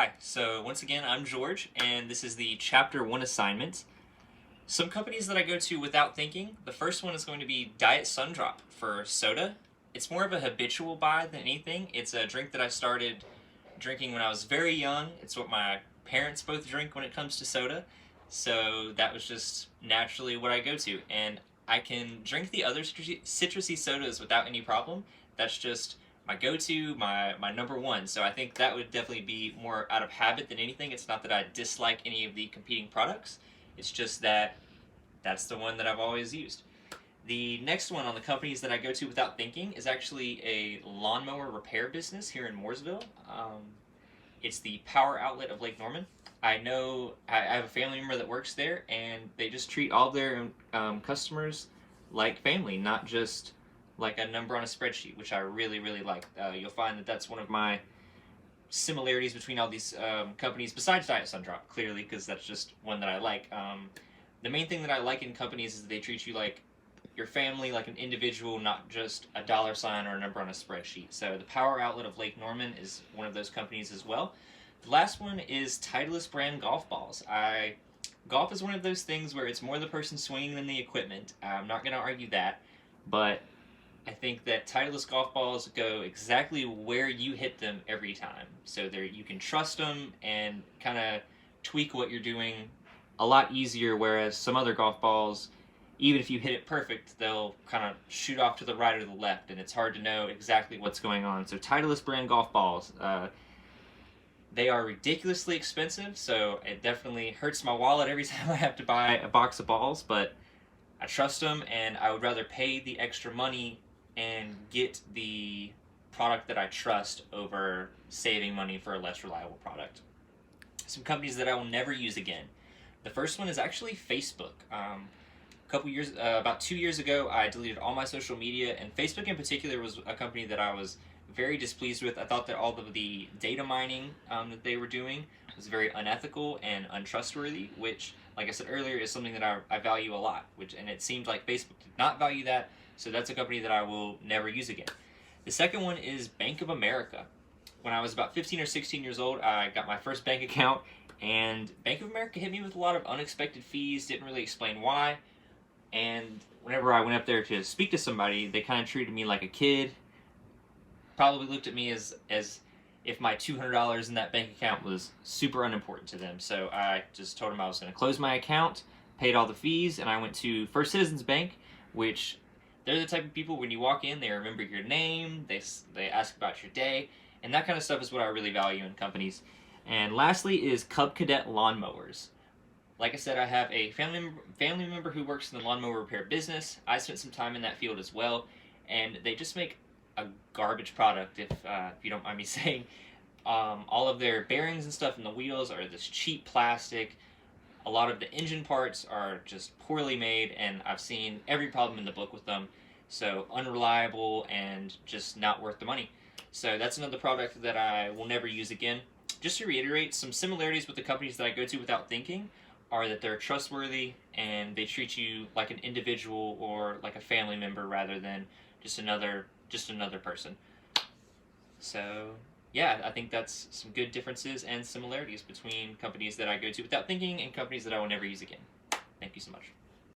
Hi, so once again, I'm George, and this is the Chapter 1 assignment. Some companies that I go to without thinking. The first one is going to be Diet Sundrop for soda. It's more of a habitual buy than anything. It's a drink that I started drinking when I was very young. It's what my parents both drink when it comes to soda, so that was just naturally what I go to. And I can drink the other citrusy sodas without any problem. That's just my go-to, my number one. So I think that would definitely be more out of habit than anything. It's not that I dislike any of the competing products. It's just that that's the one that I've always used. The next one on the companies that I go to without thinking is actually a lawnmower repair business here in Mooresville. It's the Power Outlet of Lake Norman. I know I have a family member that works there, and they just treat all their customers like family, not just like a number on a spreadsheet, which I really, really like. You'll find that that's one of my similarities between all these companies, besides Diet Sundrop, clearly, because that's just one that I like. The main thing that I like in companies is that they treat you like your family, like an individual, not just a dollar sign or a number on a spreadsheet. So the Power Outlet of Lake Norman is one of those companies as well. The last one is Titleist brand golf balls. Golf is one of those things where it's more the person swinging than the equipment. I'm not going to argue that, but I think that Titleist golf balls go exactly where you hit them every time. So there you can trust them and kind of tweak what you're doing a lot easier, whereas some other golf balls, even if you hit it perfect, they'll kind of shoot off to the right or the left, and it's hard to know exactly what's going on. So Titleist brand golf balls, they are ridiculously expensive, so it definitely hurts my wallet every time I have to buy a box of balls, but I trust them, and I would rather pay the extra money and get the product that I trust over saving money for a less reliable product. Some companies that I will never use again. The first one is actually Facebook. About 2 years ago, I deleted all my social media, and Facebook in particular was a company that I was very displeased with. I thought that all of the data mining that they were doing was very unethical and untrustworthy, which, like I said earlier, is something that I value a lot. And it seemed like Facebook did not value that, so that's a company that I will never use again. The second one is Bank of America. When I was about 15 or 16 years old, I got my first bank account, and Bank of America hit me with a lot of unexpected fees, didn't really explain why. And whenever I went up there to speak to somebody, they kind of treated me like a kid. Probably looked at me as if my $200 in that bank account was super unimportant to them. So I just told them I was going to close my account, paid all the fees, and I went to First Citizens Bank, which they're the type of people when you walk in, they remember your name, they ask about your day, and that kind of stuff is what I really value in companies. And lastly is Cub Cadet lawnmowers. Like I said, I have a family member who works in the lawnmower repair business. I spent some time in that field as well, and they just make a garbage product, if you don't mind me saying. All of their bearings and stuff in the wheels are this cheap plastic. A lot of the engine parts are just poorly made, and I've seen every problem in the book with them. So unreliable and just not worth the money. So that's another product that I will never use again. Just to reiterate, some similarities with the companies that I go to without thinking are that they're trustworthy and they treat you like an individual or like a family member rather than just another person. So yeah, I think that's some good differences and similarities between companies that I go to without thinking and companies that I will never use again. Thank you so much.